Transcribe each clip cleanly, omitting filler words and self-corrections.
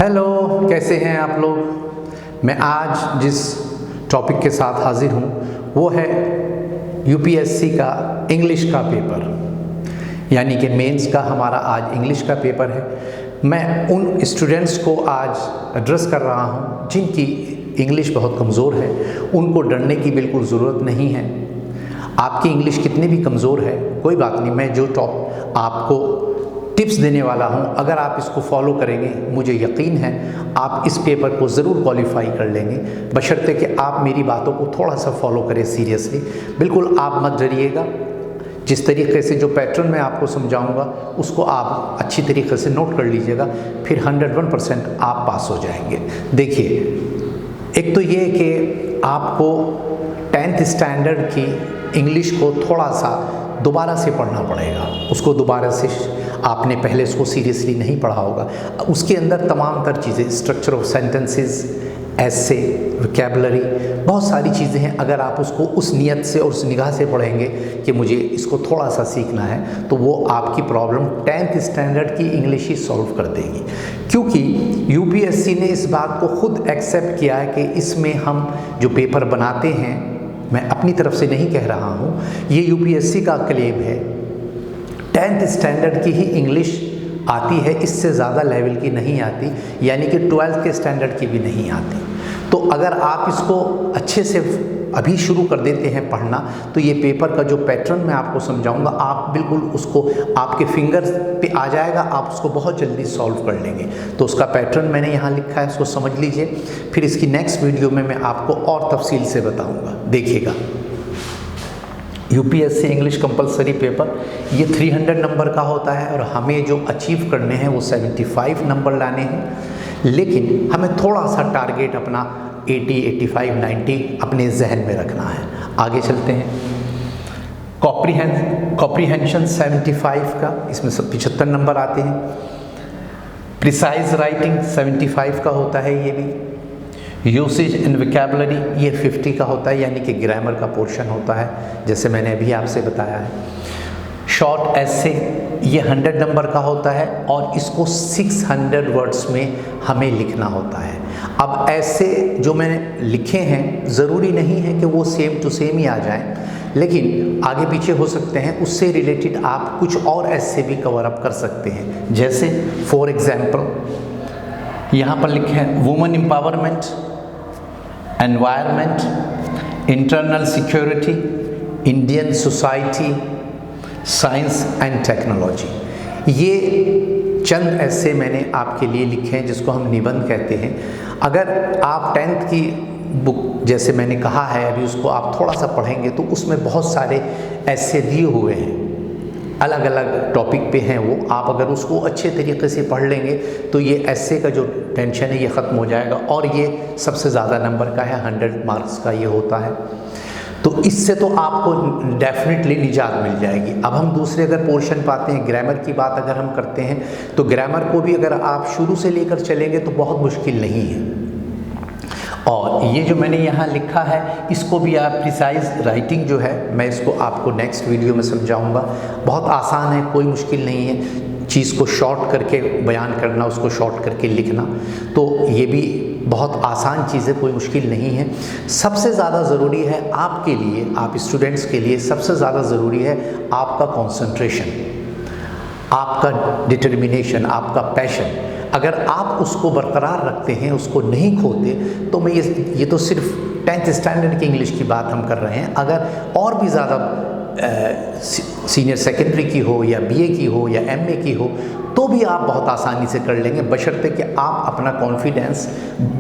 Hello, कैसे हैं आप लोग। मैं आज जिस टॉपिक के साथ हाजिर हूँ वो है यूपीएससी का इंग्लिश का पेपर, यानी कि मेंस का हमारा आज इंग्लिश का पेपर है। मैं उन स्टूडेंट्स को आज एड्रेस कर रहा हूँ जिनकी इंग्लिश बहुत कमज़ोर है। उनको डरने की बिल्कुल ज़रूरत नहीं है। आपकी इंग्लिश कितनी भी कमज़ोर है कोई बात नहीं, मैं जो आपको टिप्स देने वाला हूं, अगर आप इसको फॉलो करेंगे मुझे यकीन है आप इस पेपर को ज़रूर क्वालिफाई कर लेंगे, बशर्ते कि आप मेरी बातों को थोड़ा सा फॉलो करें सीरियसली। बिल्कुल आप मत डरिएगा। जिस तरीके से जो पैटर्न मैं आपको समझाऊंगा उसको आप अच्छी तरीके से नोट कर लीजिएगा, फिर 101% आप पास हो जाएंगे। देखिए, एक तो ये कि आपको 10th स्टैंडर्ड की इंग्लिश को थोड़ा सा दोबारा से पढ़ना पड़ेगा। उसको दोबारा से आपने पहले उसको सीरियसली नहीं पढ़ा होगा। उसके अंदर तमाम तर चीज़ें, structure of sentences, essay, vocabulary, बहुत सारी चीज़ें हैं। अगर आप उसको उस नियत से और उस निगाह से पढ़ेंगे कि मुझे इसको थोड़ा सा सीखना है, तो वो आपकी प्रॉब्लम 10th स्टैंडर्ड की इंग्लिश ही सॉल्व कर देगी। क्योंकि यूपीएससी ने इस बात को खुद एक्सेप्ट किया है कि इसमें हम जो पेपर बनाते हैं, मैं अपनी तरफ से नहीं कह रहा हूँ, ये यूपीएससी का क्लेम है, 10th स्टैंडर्ड की ही इंग्लिश आती है, इससे ज़्यादा लेवल की नहीं आती, यानी कि 12th के स्टैंडर्ड की भी नहीं आती। तो अगर आप इसको अच्छे से अभी शुरू कर देते हैं पढ़ना, तो ये पेपर का जो पैटर्न मैं आपको समझाऊंगा, आप बिल्कुल उसको आपके फिंगर्स पे आ जाएगा, आप उसको बहुत जल्दी सॉल्व कर लेंगे। तो उसका पैटर्न मैंने यहाँ लिखा है, उसको समझ लीजिए। फिर इसकी नेक्स्ट वीडियो में मैं आपको और तफसील से बताऊँगा। देखिएगा, यूपीएससी इंग्लिश कंपलसरी पेपर ये 300 नंबर का होता है और हमें जो अचीव करने हैं वो 75 नंबर लाने हैं। लेकिन हमें थोड़ा सा टारगेट अपना 80, 85, 90 अपने जहन में रखना है। आगे चलते हैं। कॉम्प्रीहेंशन 75 का, इसमें 75 नंबर आते हैं। प्रिसाइज राइटिंग 75 का होता है ये भी। यूसेज इन वोकैबुलरी ये 50 का होता है, यानी कि ग्रामर का पोर्शन होता है, जैसे मैंने अभी आपसे बताया है। शॉर्ट एसे ये 100 नंबर का होता है और इसको 600 वर्ड्स में हमें लिखना होता है। अब ऐसे जो मैंने लिखे हैं ज़रूरी नहीं है कि वो सेम टू सेम ही आ जाएं, लेकिन आगे पीछे हो सकते हैं। उससे रिलेटेड आप कुछ और ऐसे भी कवर अप कर सकते हैं। जैसे फॉर एग्जाम्पल यहाँ पर लिखे हैं women empowerment, environment, internal security, Indian society, science and technology. ये चंद ऐसे मैंने आपके लिए लिखे हैं जिसको हम निबंध कहते हैं। अगर आप 10th की बुक, जैसे मैंने कहा है अभी, उसको आप थोड़ा सा पढ़ेंगे तो उसमें बहुत सारे ऐसे दिए हुए हैं, अलग अलग टॉपिक पे हैं वो। आप अगर उसको अच्छे तरीके से पढ़ लेंगे तो ये ऐसे का जो टेंशन है ये ख़त्म हो जाएगा। और ये सबसे ज़्यादा नंबर का है, 100 मार्क्स का ये होता है। तो इससे तो आपको डेफिनेटली निजात मिल जाएगी। अब हम दूसरे अगर पोर्शन पाते हैं, ग्रामर की बात अगर हम करते हैं, तो ग्रामर को भी अगर आप शुरू से लेकर चलेंगे तो बहुत मुश्किल नहीं है। और ये जो मैंने यहाँ लिखा है इसको भी आप प्रिसाइज राइटिंग जो है, मैं इसको आपको नेक्स्ट वीडियो में समझाऊंगा। बहुत आसान है, कोई मुश्किल नहीं है। चीज़ को शॉर्ट करके बयान करना, उसको शॉर्ट करके लिखना, तो ये भी बहुत आसान चीज़ है, कोई मुश्किल नहीं है। सबसे ज़्यादा ज़रूरी है आपके लिए, आप स्टूडेंट्स के लिए सबसे ज़्यादा ज़रूरी है आपका कंसंट्रेशन, आपका डिटर्मिनेशन, आपका पैशन। अगर आप उसको बरकरार रखते हैं, उसको नहीं खोते, तो मैं ये तो सिर्फ 10th स्टैंडर्ड की इंग्लिश की बात हम कर रहे हैं। अगर और भी ज़्यादा सीनियर सेकेंडरी की हो या बीए की हो या एमए की हो, तो भी आप बहुत आसानी से कर लेंगे, बशर्ते कि आप अपना कॉन्फिडेंस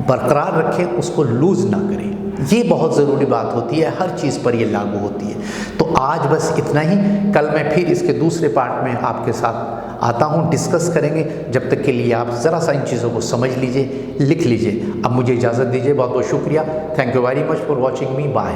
बरकरार रखें, उसको लूज़ ना करें। ये बहुत ज़रूरी बात होती है, हर चीज़ पर ये लागू होती है। तो आज बस इतना ही। कल मैं फिर इसके दूसरे पार्ट में आपके साथ आता हूँ, डिस्कस करेंगे। जब तक के लिए आप ज़रा सा इन चीज़ों को समझ लीजिए, लिख लीजिए। अब मुझे इजाज़त दीजिए, बहुत बहुत शुक्रिया। Thank you very much for watching me. Bye.